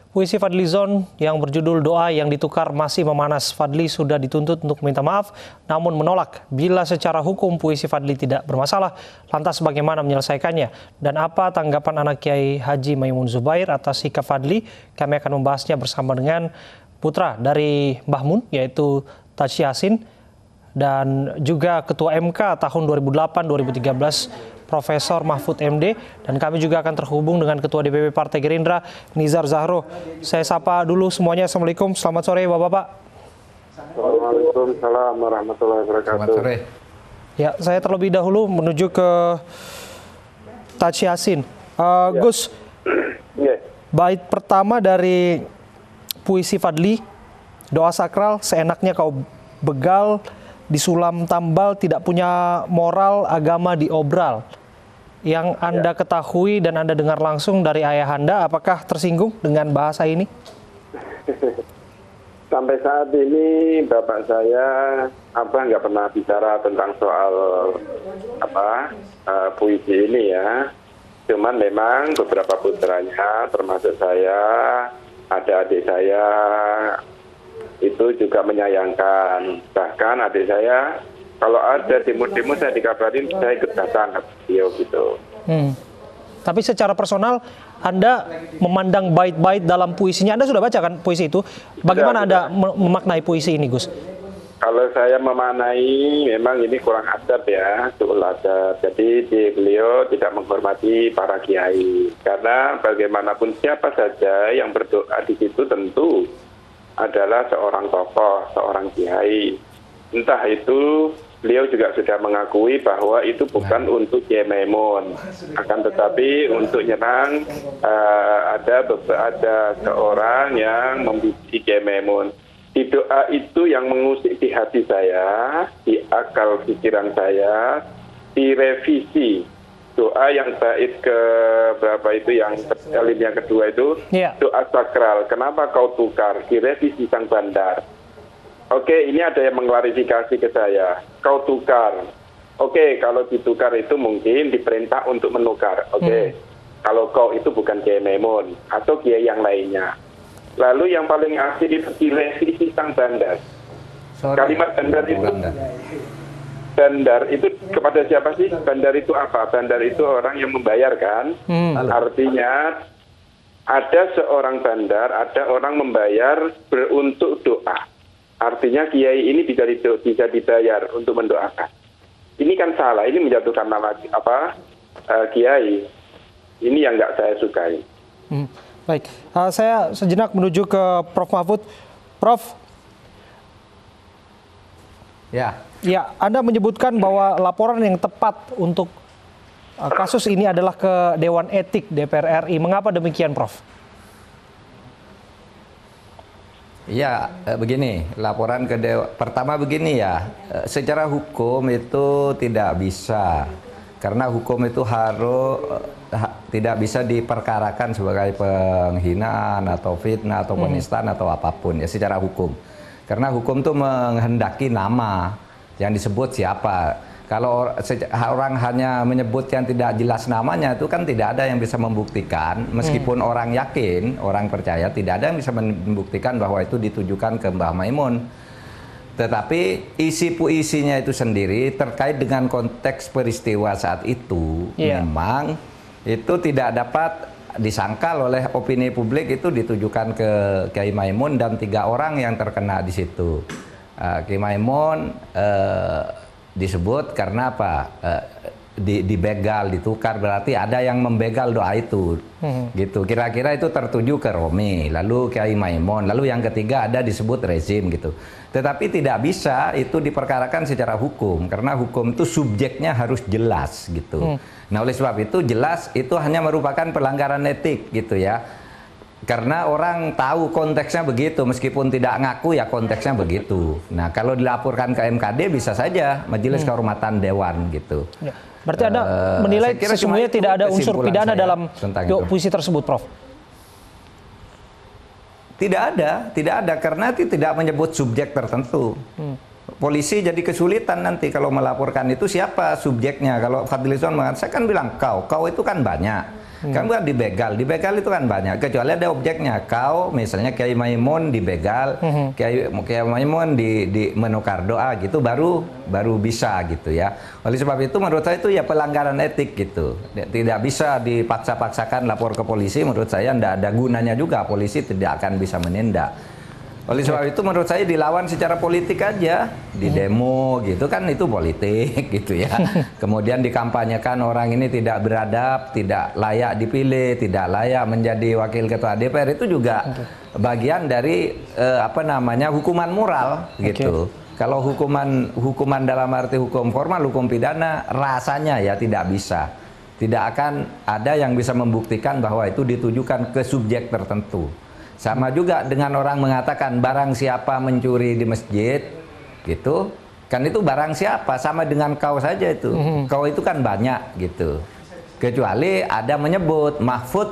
Puisi Fadlizon yang berjudul Doa yang Ditukar masih memanas. Fadli sudah dituntut untuk minta maaf, namun menolak. Bila secara hukum puisi Fadli tidak bermasalah, lantas bagaimana menyelesaikannya? Dan apa tanggapan anak Kiai Haji Maimun Zubair atas sikap Fadli? Kami akan membahasnya bersama dengan putra dari Mbah Mun, yaitu Taci Yasin, dan juga Ketua MK tahun 2008-2013, Profesor Mahfud MD, dan kami juga akan terhubung dengan Ketua DPP Partai Gerindra, Nizar Zahro. Saya sapa dulu semuanya. Assalamualaikum, selamat sore Bapak-Bapak. Waalaikumsalam warahmatullahi wabarakatuh. Selamat sore. Ya, saya terlebih dahulu menuju ke Taci Yasin. Gus, bait pertama dari puisi Fadli, doa sakral, seenaknya kau begal, disulam tambal, tidak punya moral, agama diobral. Yang Anda ketahui dan Anda dengar langsung dari ayahanda, apakah tersinggung dengan bahasa ini? Sampai saat ini bapak saya nggak pernah bicara tentang soal puisi ini ya. Cuman memang beberapa putranya, termasuk saya, ada adik saya, itu juga menyayangkan. Bahkan adik saya, kalau ada demo-demo saya dikabarin, saya ikut datang ke beliau gitu. Tapi secara personal, Anda memandang bait-bait dalam puisinya, Anda sudah baca kan puisi itu? Bagaimana Anda memaknai puisi ini, Gus? Kalau saya memaknai, memang ini kurang adab ya, suul adab. Jadi beliau tidak menghormati para kiai. Karena bagaimanapun siapa saja yang berdoa di situ tentu adalah seorang tokoh, seorang kiai. Entah itu beliau juga sudah mengakui bahwa itu bukan untuk Kiai Maimun, akan tetapi untuk nyerang ada seorang yang membidik Kiai Maimun. Di doa itu yang mengusik di hati saya, di akal pikiran saya, direvisi. Doa yang bait ke berapa itu, yang kalimat yang kedua itu, doa sakral. Kenapa kau tukar? Direvisi sang bandar. Oke, ini ada yang mengklarifikasi ke saya. Kau tukar. Oke, kalau ditukar itu mungkin diperintah untuk menukar. Oke, kalau kau itu bukan Kiai Maimun atau kiai yang lainnya. Lalu yang paling akhir itu direvisi sang bandar. Kalimat bandar itu. Bandar itu kepada siapa sih? Bandar itu apa? Bandar itu orang yang membayarkan. Artinya ada seorang bandar, ada orang membayar untuk doa. Artinya kiai ini bisa dibayar untuk mendoakan. Ini kan salah. Ini menjatuhkan nama kiai. Ini yang nggak saya sukai. Baik, saya sejenak menuju ke Prof Mahfud. Prof. Ya, Anda menyebutkan bahwa laporan yang tepat untuk kasus ini adalah ke Dewan Etik DPR RI. Mengapa demikian, Prof? Ya, begini, laporan ke pertama begini ya, secara hukum itu tidak bisa, karena hukum itu tidak bisa diperkarakan sebagai penghinaan atau fitnah atau penistaan atau apapun ya secara hukum. Karena hukum itu menghendaki nama yang disebut siapa. Kalau orang hanya menyebut yang tidak jelas namanya, itu kan tidak ada yang bisa membuktikan. Meskipun orang yakin, orang percaya, tidak ada yang bisa membuktikan bahwa itu ditujukan ke Mbah Maimun. Tetapi isi puisinya itu sendiri terkait dengan konteks peristiwa saat itu, memang itu tidak dapat disangkal oleh opini publik itu ditujukan ke Kiai Maimun dan 3 orang yang terkena di situ. Kiai Maimun disebut karena apa? Dibegal, ditukar, berarti ada yang membegal doa itu. Gitu. Kira-kira itu tertuju ke Romi, lalu Kiai Maimun, lalu yang ketiga ada disebut rezim gitu. Tetapi tidak bisa itu diperkarakan secara hukum, karena hukum itu subjeknya harus jelas gitu. Nah, oleh sebab itu jelas itu hanya merupakan pelanggaran etik gitu ya. Karena orang tahu konteksnya begitu, meskipun tidak ngaku ya konteksnya begitu. Nah, kalau dilaporkan ke MKD bisa saja Majelis Kehormatan Dewan gitu. Ya. Berarti Anda menilai sesungguhnya tidak ada unsur pidana dalam puisi tersebut, Prof? Tidak ada karena itu tidak menyebut subjek tertentu. Polisi jadi kesulitan nanti kalau melaporkan itu siapa subjeknya. Kalau Fadlizon mengatakan, saya kan bilang kau itu kan banyak. Kan bukan dibegal itu kan banyak. Kecuali ada objeknya. Kau misalnya Kiai Maimun dibegal, Kiai Maimun di menukar doa gitu, baru bisa gitu ya. Oleh sebab itu menurut saya itu ya pelanggaran etik gitu. Tidak bisa dipaksa-paksakan lapor ke polisi. Menurut saya tidak ada gunanya juga. Polisi tidak akan bisa menindak. Oleh sebab itu menurut saya dilawan secara politik aja, di demo gitu kan, itu politik gitu ya. Kemudian dikampanyekan orang ini tidak beradab, tidak layak dipilih, tidak layak menjadi wakil ketua DPR, itu juga bagian dari hukuman moral gitu. Kalau hukuman dalam arti hukum formal, hukum pidana, rasanya ya tidak bisa. Tidak akan ada yang bisa membuktikan bahwa itu ditujukan ke subjek tertentu. Sama juga dengan orang mengatakan barang siapa mencuri di masjid, gitu, kan itu barang siapa, sama dengan kau saja itu. Kau itu kan banyak gitu. Kecuali ada menyebut Mahfud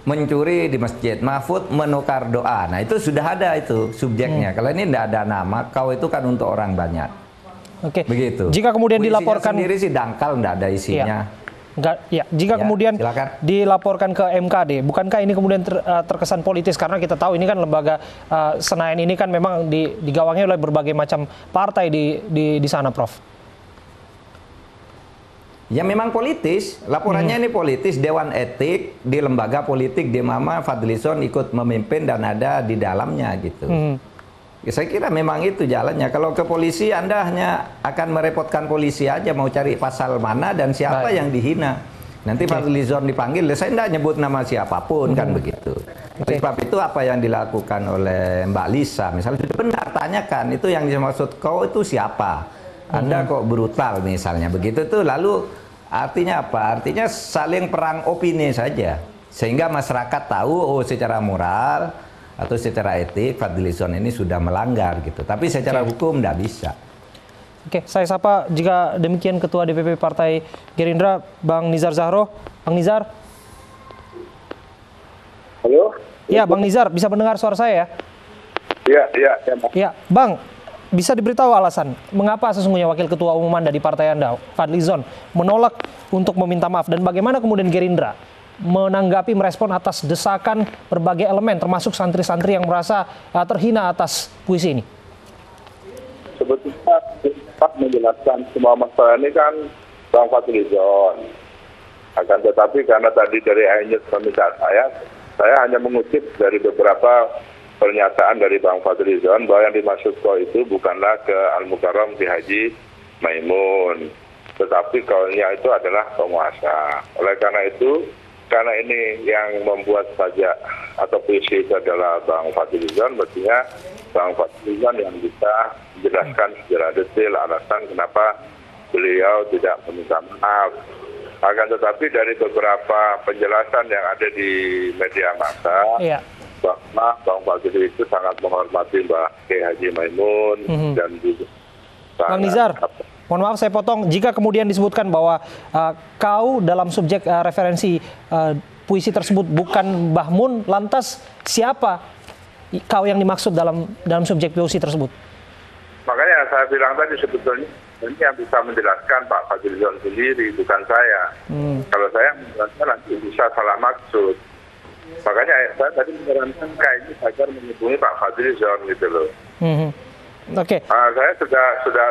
mencuri di masjid, Mahfud menukar doa. Nah itu sudah ada itu subjeknya. Kalau ini tidak ada nama, kau itu kan untuk orang banyak. Oke. Begitu. Jika kemudian Puisinya dilaporkan sendiri sih dangkal, tidak ada isinya. Jika kemudian silakan. dilaporkan ke MKD, bukankah ini kemudian terkesan politis? Karena kita tahu ini kan lembaga Senayan ini kan memang digawangi oleh berbagai macam partai di sana, Prof. Ya memang politis, laporannya ini politis. Dewan Etik di lembaga politik di Mama Fadlizon ikut memimpin dan ada di dalamnya gitu. Ya, saya kira memang itu jalannya. Kalau ke polisi Anda hanya akan merepotkan polisi aja, mau cari pasal mana dan siapa yang dihina. Nanti Fadlizon dipanggil, saya tidak nyebut nama siapapun kan begitu. Sebab itu apa yang dilakukan oleh Mbak Lisa, misalnya sudah benar, tanyakan itu yang dimaksud kau itu siapa. Anda kok brutal misalnya begitu tuh, lalu artinya apa? Artinya saling perang opini saja. Sehingga masyarakat tahu, oh secara moral atau secara etik Fadlizon ini sudah melanggar gitu. Tapi secara hukum tidak bisa. Oke, saya sapa jika demikian Ketua DPP Partai Gerindra, Bang Nizar Zahro. Bang Nizar. Halo? Ya, Bang Nizar, bisa mendengar suara saya ya? Iya. Ya, Bang, bisa diberitahu alasan mengapa sesungguhnya Wakil Ketua Umum Anda di partai Anda, Fadlizon, menolak untuk meminta maaf, dan bagaimana kemudian Gerindra menanggapi, merespon atas desakan berbagai elemen, termasuk santri-santri yang merasa terhina atas puisi ini? Sebetulnya kita menjelaskan semua masalah ini kan Bang Fadlizon. Akan tetapi karena tadi dari Ainyus meminta saya hanya mengutip dari beberapa pernyataan dari Bang Fadlizon bahwa yang dimaksud kau itu bukanlah ke Al-Mukarram Ki Haji Maimun, tetapi kaunya itu adalah penguasa. Oleh karena itu, karena ini yang membuat saja atau puisi itu adalah Bang Fadlizon, berarti Bang Fadlizon yang bisa menjelaskan secara detail alasan kenapa beliau tidak meminta maaf. Akan tetapi dari beberapa penjelasan yang ada di media massa, bahwa Bang Fadlizon itu sangat menghormati Mbak Kiai Haji Maimun dan juga Bang Nizar, mohon maaf saya potong. Jika kemudian disebutkan bahwa kau dalam subjek referensi puisi tersebut bukan Mbah Mun, lantas siapa kau yang dimaksud dalam subjek puisi tersebut? Makanya saya bilang tadi sebetulnya ini yang bisa menjelaskan Pak Fadlizon sendiri, bukan saya. Kalau saya menjelaskan nanti bisa salah maksud. Makanya saya tadi menyarankan kayaknya agar menghubungi Pak Fadlizon gitu loh. Oke. Saya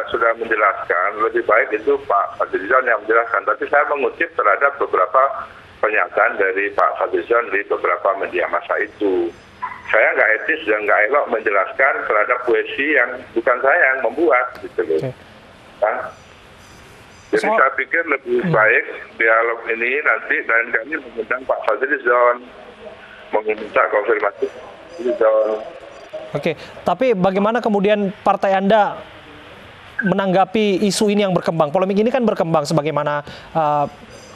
sudah menjelaskan, lebih baik itu Pak Fadlizon yang menjelaskan. Tapi saya mengutip terhadap beberapa pernyataan dari Pak Fadlizon di beberapa media massa itu. Saya nggak etis dan nggak elok menjelaskan terhadap puisi yang bukan saya yang membuat gitu loh. Jadi saya pikir lebih baik dialog ini nanti dan kami mengundang Pak Fadlizon, meminta konfirmasi Fadlizon. Oke, tapi bagaimana kemudian partai Anda menanggapi isu ini yang berkembang? Polemik ini kan berkembang sebagaimana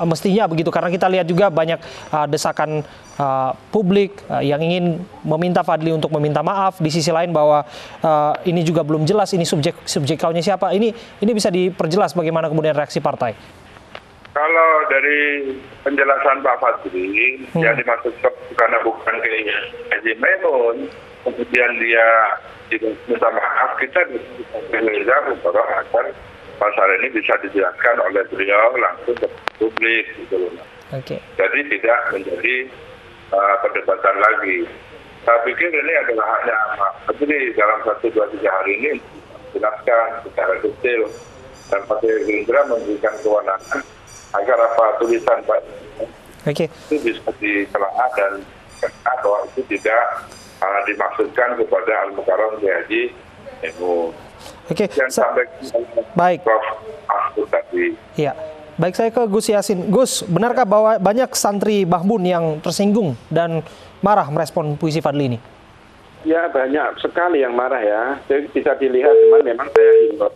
mestinya begitu, karena kita lihat juga banyak desakan publik yang ingin meminta Fadli untuk meminta maaf. Di sisi lain bahwa ini juga belum jelas ini subjek kaunya siapa. Ini bisa diperjelas bagaimana kemudian reaksi partai? Kalau dari penjelasan Pak Fadli, yang dimaksud karena bukan Kiai Haji Maimun, kemudian dia minta maaf, kita bisa agar masalah ini bisa dijelaskan oleh beliau langsung ke publik gitu loh. Oke. Jadi tidak menjadi perdebatan lagi. Saya pikir ini adalah haknya Pak. Jadi dalam 1-2-3 hari ini jelaskan secara detail dan Partai Gerindra memberikan kewenangan agar apa tulisan Pak itu bisa ditelaah dan bahwa itu tidak dimaksudkan kepada Al-Mukarram Haji MU. Oke. Yang sampai Baik. Prof. Mahfud tadi. Iya. Baik, saya ke Gus Yassin. Gus, benarkah bahwa banyak santri Bahmun yang tersinggung dan marah merespon puisi Fadli ini? Ya, banyak sekali yang marah ya. Jadi bisa dilihat, cuman memang saya himbau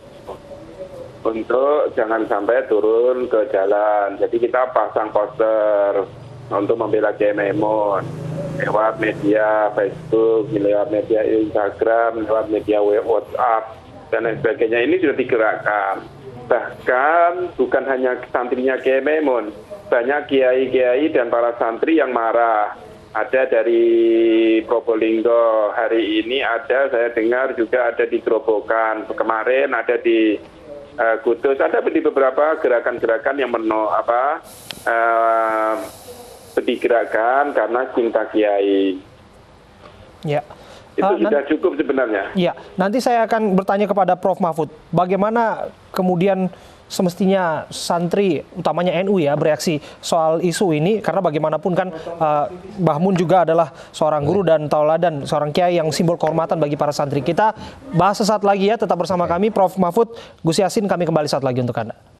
untuk jangan sampai turun ke jalan. Jadi kita pasang poster untuk membela Kiai Maimun lewat media Facebook, lewat media Instagram, lewat media WhatsApp dan lain sebagainya. Ini sudah digerakkan. Bahkan bukan hanya santrinya Kiai Maimun, banyak kiai-kiai dan para santri yang marah. Ada dari Probolinggo, hari ini ada, saya dengar juga ada di Grobogan, kemarin ada di Kudus, ada di beberapa gerakan-gerakan yang digerakkan karena cinta kiai. Ya. Itu sudah cukup sebenarnya. Iya, nanti saya akan bertanya kepada Prof. Mahfud, bagaimana kemudian semestinya santri, utamanya NU ya, bereaksi soal isu ini, karena bagaimanapun kan Bahmun juga adalah seorang guru dan tauladan, seorang kiai yang simbol kehormatan bagi para santri. Kita bahas sesaat lagi ya, tetap bersama kami, Prof. Mahfud, Gus Yassin, kami kembali saat lagi untuk Anda.